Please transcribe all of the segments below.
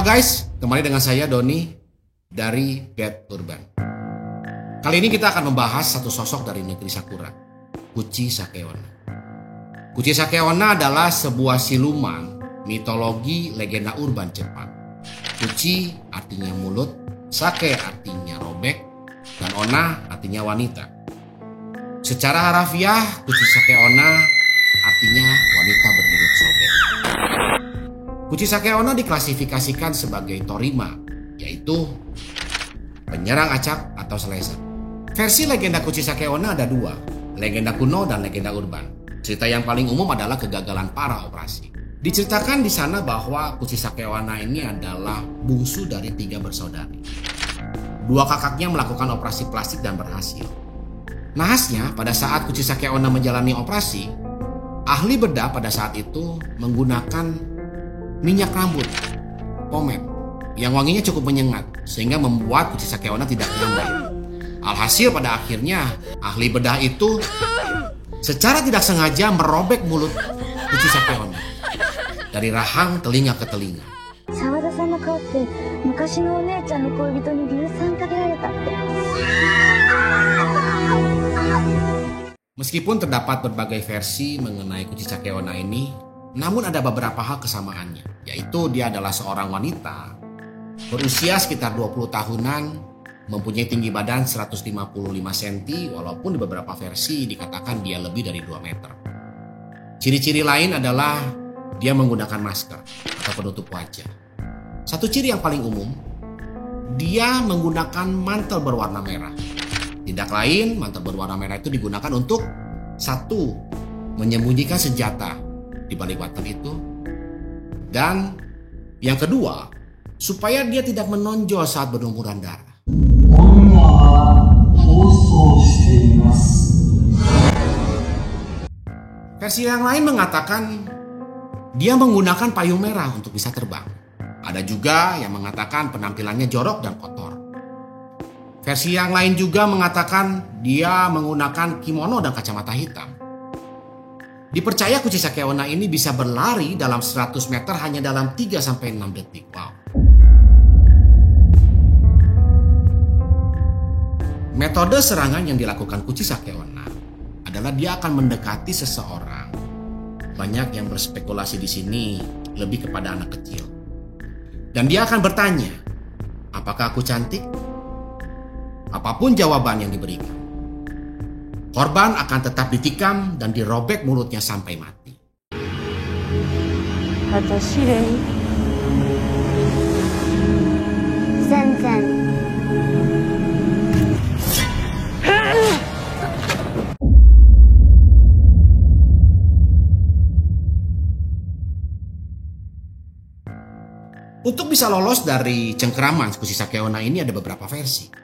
Halo guys, kembali dengan saya Doni dari Get Urban. Kali ini kita akan membahas satu sosok dari negeri Sakura, Kuchi Sakeonna. Kuchi Sakeonna adalah sebuah siluman mitologi legenda urban Jepang. Kuchi artinya mulut, Sake artinya robek, dan Onna artinya wanita. Secara harafiah, Kuchi Sakeonna artinya wanita bermulut sobek. Kuchi Sakeonna diklasifikasikan sebagai Torima, yaitu penyerang acak atau seleser. Versi legenda Kuchi Sakeonna ada dua, legenda kuno dan legenda urban. Cerita yang paling umum adalah kegagalan para operasi. Diceritakan di sana bahwa Kuchi Sakeonna ini adalah bungsu dari 3 bersaudari. 2 kakaknya melakukan operasi plastik dan berhasil. Nahasnya, pada saat Kuchi Sakeonna menjalani operasi, ahli bedah pada saat itu menggunakan minyak rambut, pomade, yang wanginya cukup menyengat, sehingga membuat Kuchi Sakeonna tidak nyaman. Alhasil pada akhirnya, ahli bedah itu secara tidak sengaja merobek mulut Kuchi Sakeonna dari rahang telinga ke telinga. Meskipun terdapat berbagai versi mengenai Kuchi Sakeonna ini, namun ada beberapa hal kesamaannya, yaitu dia adalah seorang wanita berusia sekitar 20 tahunan, mempunyai tinggi badan 155 cm, walaupun di beberapa versi dikatakan dia lebih dari 2 meter. Ciri-ciri lain adalah dia menggunakan masker atau penutup wajah. Satu ciri yang paling umum, dia menggunakan mantel berwarna merah. Tidak lain, mantel berwarna merah itu digunakan untuk satu, menyembunyikan senjata di balik mantel itu, dan yang kedua, supaya dia tidak menonjol saat berlumuran darah. Versi yang lain mengatakan dia menggunakan payung merah untuk bisa terbang. Ada juga yang mengatakan penampilannya jorok dan kotor. Versi yang lain juga mengatakan dia menggunakan kimono dan kacamata hitam. Dipercaya Kuchi Sakeonna ini bisa berlari dalam 100 meter hanya dalam 3-6 detik. Wow. Metode serangan yang dilakukan Kuchi Sakeonna adalah dia akan mendekati seseorang. Banyak yang berspekulasi di sini lebih kepada anak kecil. Dan dia akan bertanya, apakah aku cantik? Apapun jawaban yang diberikan, korban akan tetap ditikam dan dirobek mulutnya sampai mati. Untuk bisa lolos dari cengkeraman Kuchi Sakeonna ini ada beberapa versi.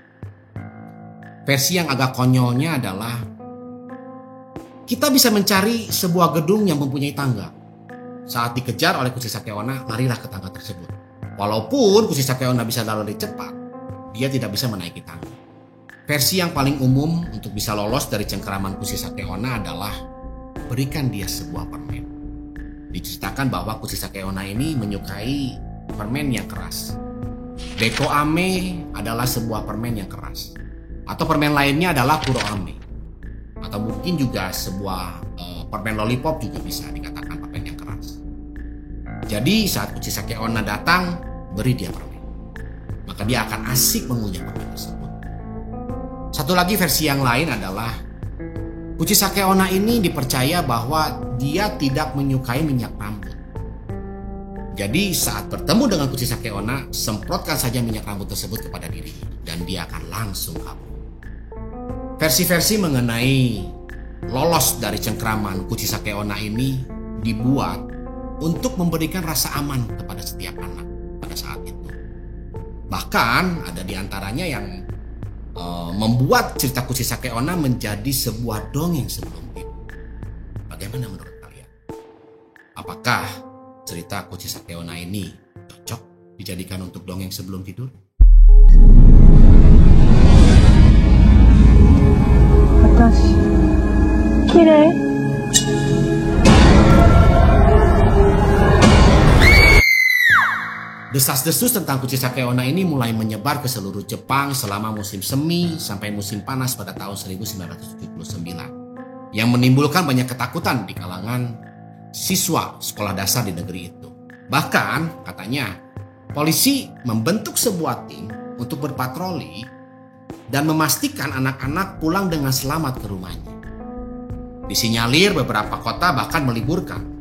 Versi yang agak konyolnya adalah kita bisa mencari sebuah gedung yang mempunyai tangga. Saat dikejar oleh Kuchi Sakeonna, larilah ke tangga tersebut. Walaupun Kuchi Sakeonna bisa lari cepat, dia tidak bisa menaiki tangga. Versi yang paling umum untuk bisa lolos dari cengkeraman Kuchi Sakeonna adalah berikan dia sebuah permen. Diceritakan bahwa Kuchi Sakeonna ini menyukai permen yang keras. Deko Ame adalah sebuah permen yang keras. Atau permen lainnya adalah Kuro Ame. Atau mungkin juga sebuah permen lollipop juga bisa dikatakan permen yang keras. Jadi saat Kuchi Sakeonna datang, beri dia permen. Maka dia akan asik mengunyah permen tersebut. Satu lagi versi yang lain adalah Kuchi Sakeonna ini dipercaya bahwa dia tidak menyukai minyak rambut. Jadi saat bertemu dengan Kuchi Sakeonna, semprotkan saja minyak rambut tersebut kepada dirinya dan dia akan langsung kabur. Versi-versi mengenai lolos dari cengkraman Kuchi Sakeonna ini dibuat untuk memberikan rasa aman kepada setiap anak pada saat itu. Bahkan ada di antaranya yang membuat cerita Kuchi Sakeonna menjadi sebuah dongeng sebelum tidur. Bagaimana menurut kalian? Apakah cerita Kuchi Sakeonna ini cocok dijadikan untuk dongeng sebelum tidur? Desas-desus tentang Kuchisake Onna ini mulai menyebar ke seluruh Jepang selama musim semi sampai musim panas pada tahun 1979 yang menimbulkan banyak ketakutan di kalangan siswa sekolah dasar di negeri itu. Bahkan katanya polisi membentuk sebuah tim untuk berpatroli dan memastikan anak-anak pulang dengan selamat ke rumahnya. Disinyalir beberapa kota bahkan meliburkan.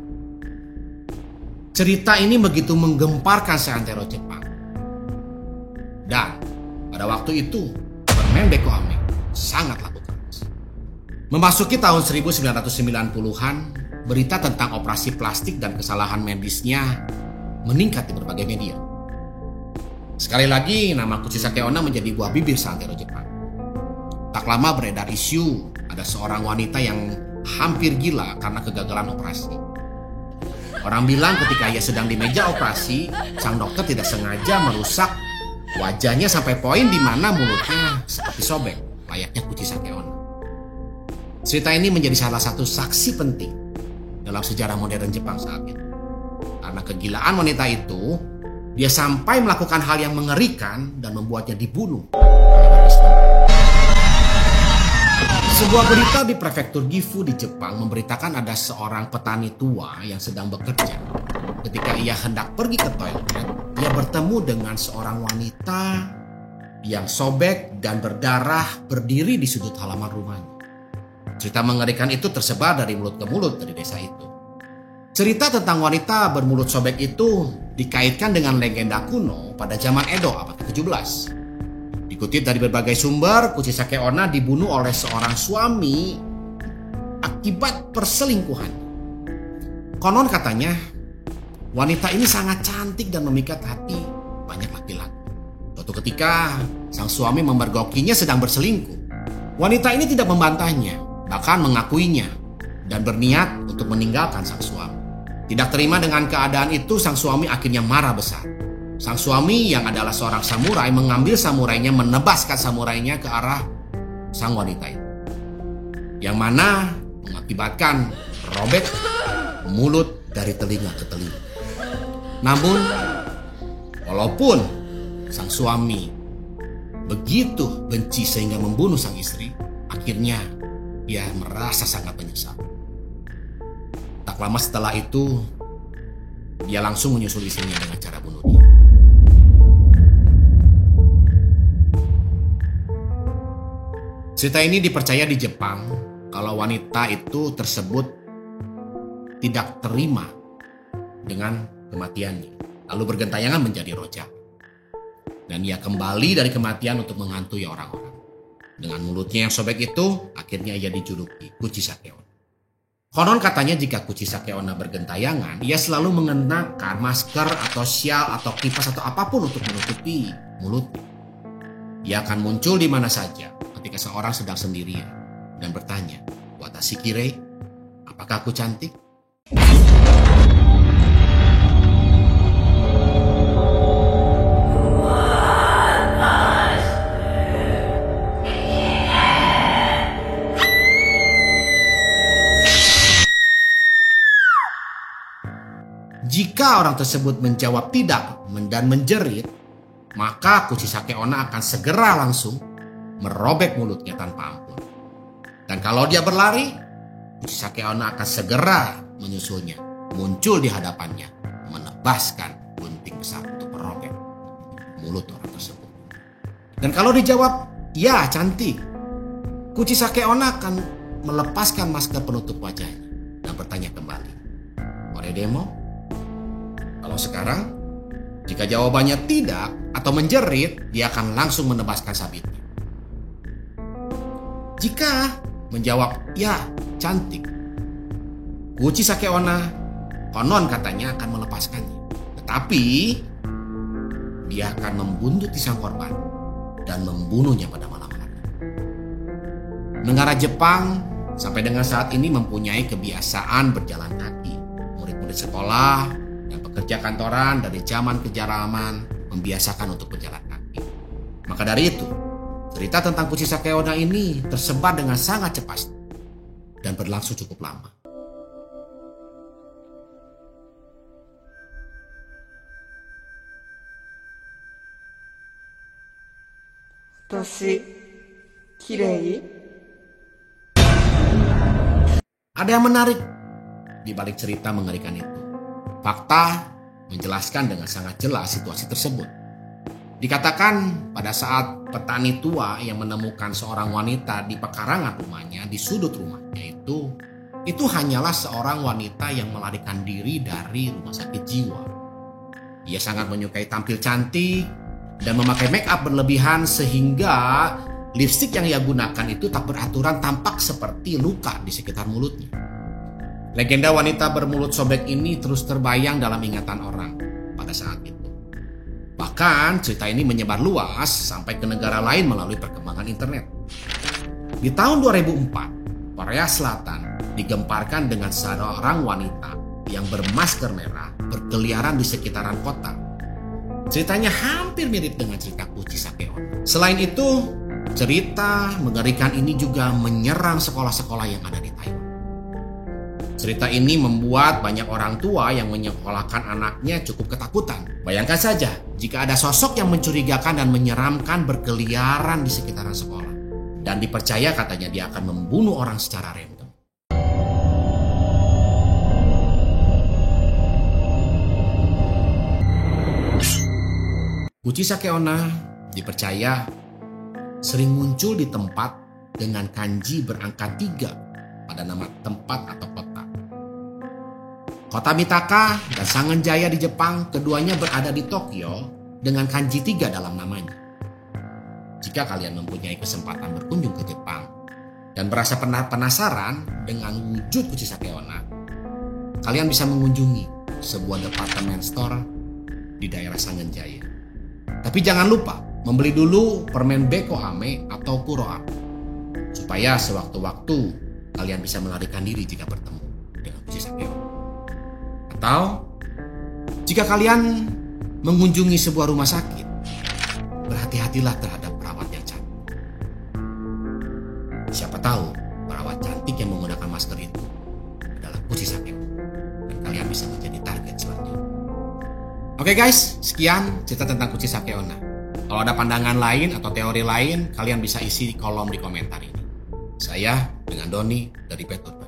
Cerita ini begitu menggemparkan seantero Jepang. Dan pada waktu itu permen Beko Ame sangat laku keras. Memasuki tahun 1990-an, berita tentang operasi plastik dan kesalahan medisnya meningkat di berbagai media. Sekali lagi, nama Kuchisake Onna menjadi buah bibir seantero Jepang. Tak lama beredar isu ada seorang wanita yang hampir gila karena kegagalan operasi. Orang bilang ketika ia sedang di meja operasi, sang dokter tidak sengaja merusak wajahnya sampai poin di mana mulutnya seperti sobek, layaknya Kuchisake Onna. Cerita ini menjadi salah satu saksi penting dalam sejarah modern Jepang saat itu. Karena kegilaan wanita itu, dia sampai melakukan hal yang mengerikan dan membuatnya dibunuh. Sebuah berita di prefektur Gifu di Jepang memberitakan ada seorang petani tua yang sedang bekerja. Ketika ia hendak pergi ke toilet, ia bertemu dengan seorang wanita yang sobek dan berdarah berdiri di sudut halaman rumahnya. Cerita mengerikan itu tersebar dari mulut ke mulut dari desa itu. Cerita tentang wanita bermulut sobek itu dikaitkan dengan legenda kuno pada zaman Edo abad ke-17. Dikutip dari berbagai sumber, Kuchisake Onna dibunuh oleh seorang suami akibat perselingkuhan. Konon katanya, wanita ini sangat cantik dan memikat hati banyak laki-laki. Suatu ketika, sang suami memergokinya sedang berselingkuh. Wanita ini tidak membantahnya, bahkan mengakuinya dan berniat untuk meninggalkan sang suami. Tidak terima dengan keadaan itu, sang suami akhirnya marah besar. Sang suami yang adalah seorang samurai mengambil samurainya, menebaskan samurainya ke arah sang wanita itu. Yang mana mengakibatkan robek mulut dari telinga ke telinga. Namun, walaupun sang suami begitu benci sehingga membunuh sang istri, akhirnya ia merasa sangat menyesal. Tak lama setelah itu, dia langsung menyusul istrinya dengan cara bunuh diri. Cerita ini dipercaya di Jepang kalau wanita itu tersebut tidak terima dengan kematiannya, lalu bergentayangan menjadi rojak. Dan ia kembali dari kematian untuk menghantui orang-orang. Dengan mulutnya yang sobek itu, akhirnya ia dijuluki Kuchisake Onna. Konon katanya jika Kuchisake Onna bergentayangan, ia selalu mengenakan masker atau syal atau kipas atau apapun untuk menutupi mulutnya. Ia akan muncul di mana saja ketika seorang sedang sendirian dan bertanya, "Watashi kirei? Apakah aku cantik?" Jika orang tersebut menjawab tidak dan menjerit, maka Kuchisake Onna akan segera langsung merobek mulutnya tanpa ampun. Dan kalau dia berlari, Kuchisake Onna akan segera menyusulnya, muncul di hadapannya, menebaskan gunting besar untuk merobek mulut orang tersebut. Dan kalau dijawab, "Ya, cantik," Kuchisake Onna akan melepaskan masker penutup wajahnya dan bertanya kembali, "Ore demo?" Kalau sekarang, jika jawabannya tidak atau menjerit, dia akan langsung menebaskan sabitnya. Jika menjawab, "Ya, cantik," Kuchisake Onna konon katanya akan melepaskannya. Tetapi dia akan membuntuti sang korban dan membunuhnya pada malam hari. Negara Jepang sampai dengan saat ini mempunyai kebiasaan berjalan kaki. Murid-murid sekolah dan pekerja kantoran dari zaman ke zaman membiasakan untuk berjalan kaki. Maka dari itu, cerita tentang Kuchisake Onna ini tersebar dengan sangat cepat dan berlangsung cukup lama. 私、綺麗？ Ada yang menarik di balik cerita mengerikan itu. Fakta menjelaskan dengan sangat jelas situasi tersebut. Dikatakan pada saat petani tua yang menemukan seorang wanita di pekarangan rumahnya, di sudut rumahnya itu hanyalah seorang wanita yang melarikan diri dari rumah sakit jiwa. Ia sangat menyukai tampil cantik dan memakai make up berlebihan sehingga lipstik yang ia gunakan itu tak beraturan, tampak seperti luka di sekitar mulutnya. Legenda wanita bermulut sobek ini terus terbayang dalam ingatan orang pada saat itu. Bahkan cerita ini menyebar luas sampai ke negara lain melalui perkembangan internet. Di tahun 2004, Korea Selatan digemparkan dengan seorang wanita yang bermasker merah berkeliaran di sekitaran kota. Ceritanya hampir mirip dengan cerita Kuchi Sakeona. Selain itu, cerita mengerikan ini juga menyerang sekolah-sekolah yang ada di Taiwan. Cerita ini membuat banyak orang tua yang menyekolahkan anaknya cukup ketakutan. Bayangkan saja jika ada sosok yang mencurigakan dan menyeramkan berkeliaran di sekitaran sekolah. Dan dipercaya katanya dia akan membunuh orang secara random. Kuchi Sakeona dipercaya sering muncul di tempat dengan kanji berangka 3 pada nama tempat atau kota. Kota Mitaka dan Sangenjaya di Jepang keduanya berada di Tokyo dengan kanji 3 dalam namanya. Jika kalian mempunyai kesempatan berkunjung ke Jepang dan merasa penasaran dengan wujud Kuchi Sakeona, kalian bisa mengunjungi sebuah department store di daerah Sangenjaya. Tapi jangan lupa membeli dulu permen Beko Ame atau Kuroame supaya sewaktu-waktu kalian bisa melarikan diri jika bertemu dengan Kuchi Sakeona. Atau jika kalian mengunjungi sebuah rumah sakit, berhati-hatilah terhadap perawat yang cantik. Siapa tahu perawat cantik yang menggunakan masker itu adalah Kuchi Sakeona dan kalian bisa menjadi target selanjutnya. Oke guys, sekian cerita tentang Kuchi Sakeona. Kalau ada pandangan lain atau teori lain, kalian bisa isi di kolom di komentar ini. Saya dengan Doni dari Petur.